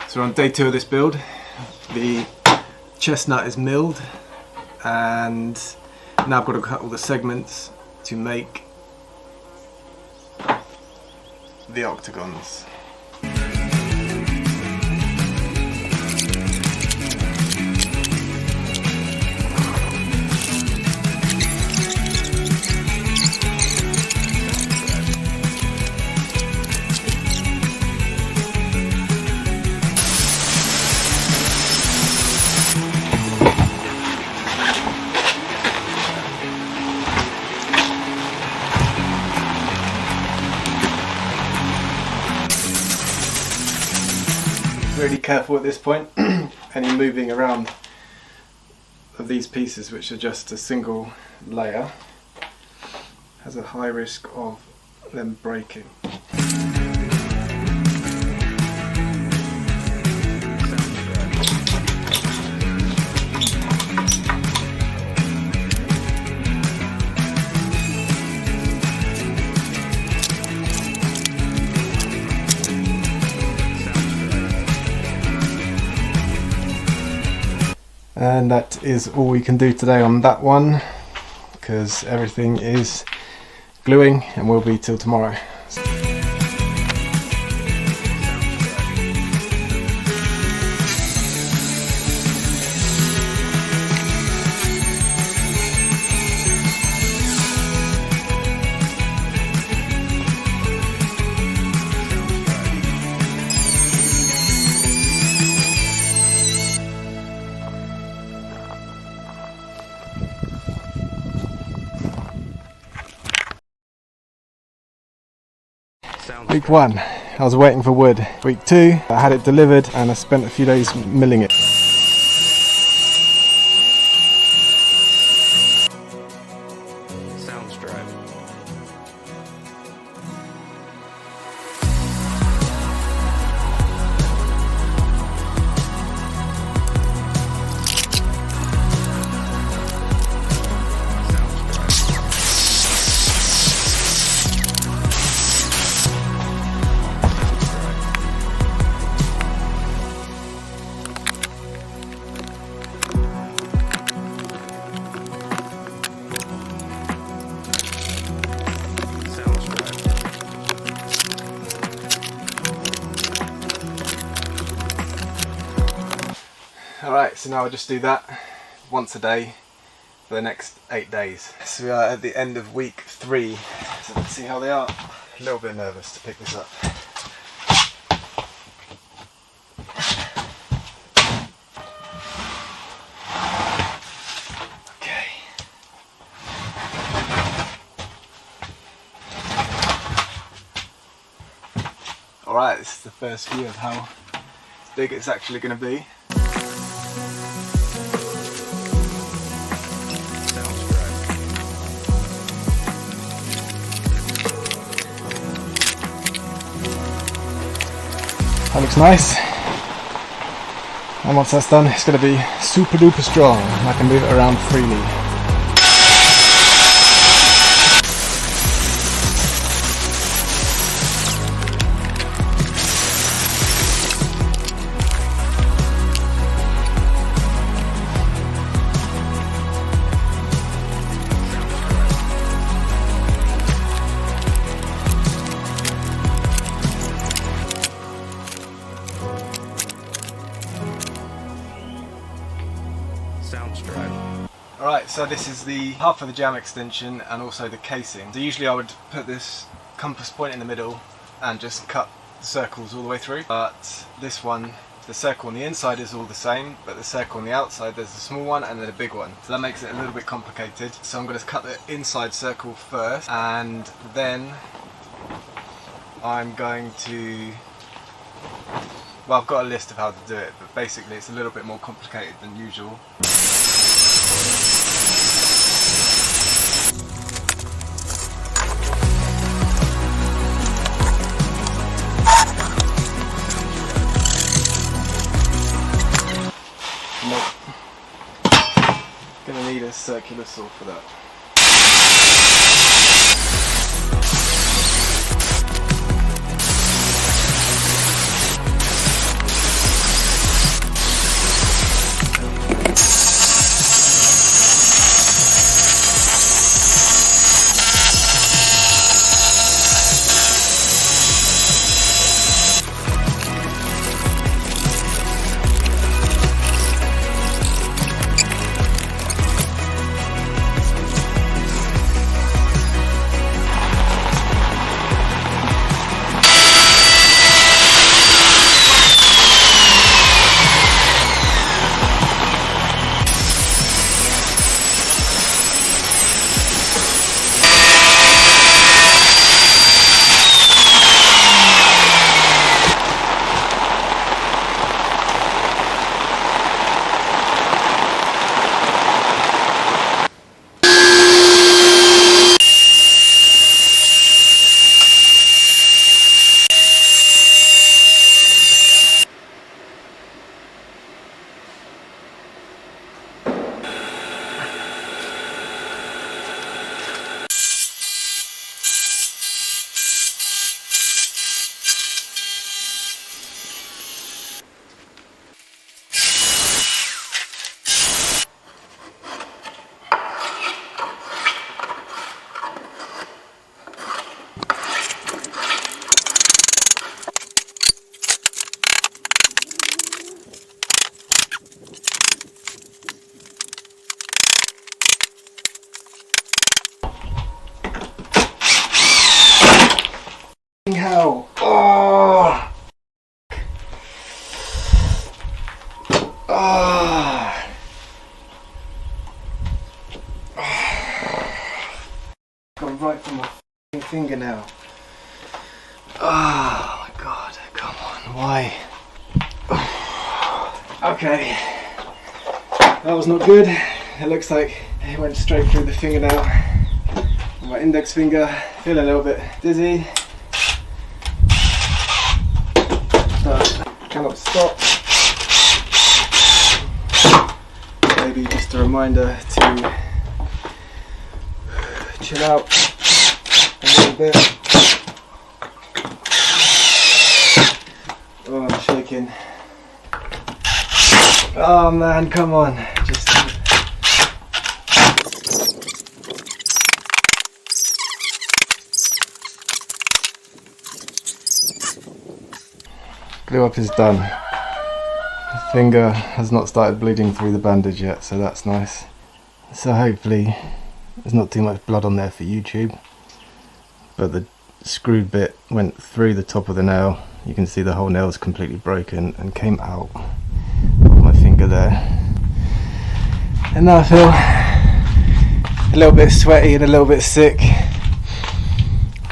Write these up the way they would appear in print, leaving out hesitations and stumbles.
So we're on day 2 of this build. The chestnut is milled and now I've got to cut all the segments to make the octagons. Really careful at this point. Any moving around of these pieces, which are just a single layer, has a high risk of them breaking. And that is all we can do today on that one, because everything is gluing and will be till tomorrow. Week 1, I was waiting for wood. Week 2, I had it delivered and I spent a few days milling it. Sounds dry. Alright, so now I just do that once a day for the next 8 days. So we are at the end of week 3, so let's see how they are. A little bit nervous to pick this up. Okay. Alright, this is the first view of how big it's actually going to be. That looks nice, and once that's done it's going to be super duper strong and I can move it around freely. Sounds dry. Alright, so this is the half of the jam extension and also the casing. So usually I would put this compass point in the middle and just cut the circles all the way through, but this one the circle on the inside is all the same, but the circle on the outside, there's a small one and then a big one. So that makes it a little bit complicated. So I'm going to cut the inside circle first, and then I'm going to, well, I've got a list of how to do it, but basically it's a little bit more complicated than usual. Gonna need a circular saw for that. How? Oh! Ah! Gone right from my finger now. Oh my god, come on, why? Okay, that was not good. It looks like it went straight through the fingernail. My index finger, feeling a little bit dizzy. But cannot stop. Maybe just a reminder to chill out a little bit. Oh, I'm shaking. Oh man, come on. Just glue up is done. The finger has not started bleeding through the bandage yet, so that's nice. So hopefully there's not too much blood on there for YouTube, but the screwed bit went through the top of the nail. You can see the whole nail is completely broken and came out of my finger there. And now I feel a little bit sweaty and a little bit sick,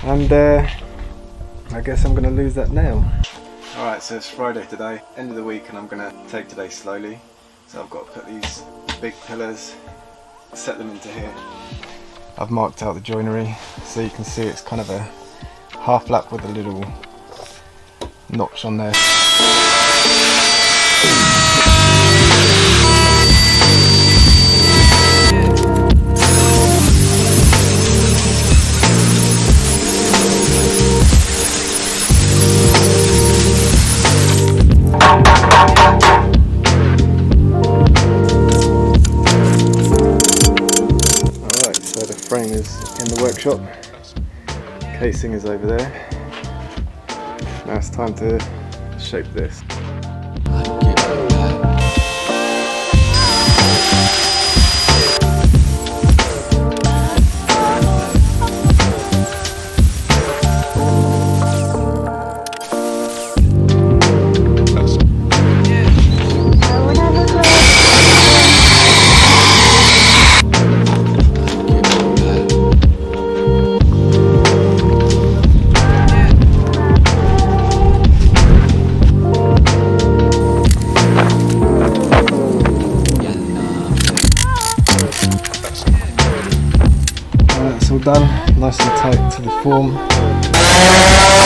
and I guess I'm going to lose that nail. Alright, so it's Friday today, end of the week, and I'm going to take today slowly. So I've got to put these big pillars, set them into here. I've marked out the joinery, so you can see it's kind of a half lap with a little notch on there. Frame is in the workshop, casing is over there. Now it's time to shape this. all done, nice and tight to the form.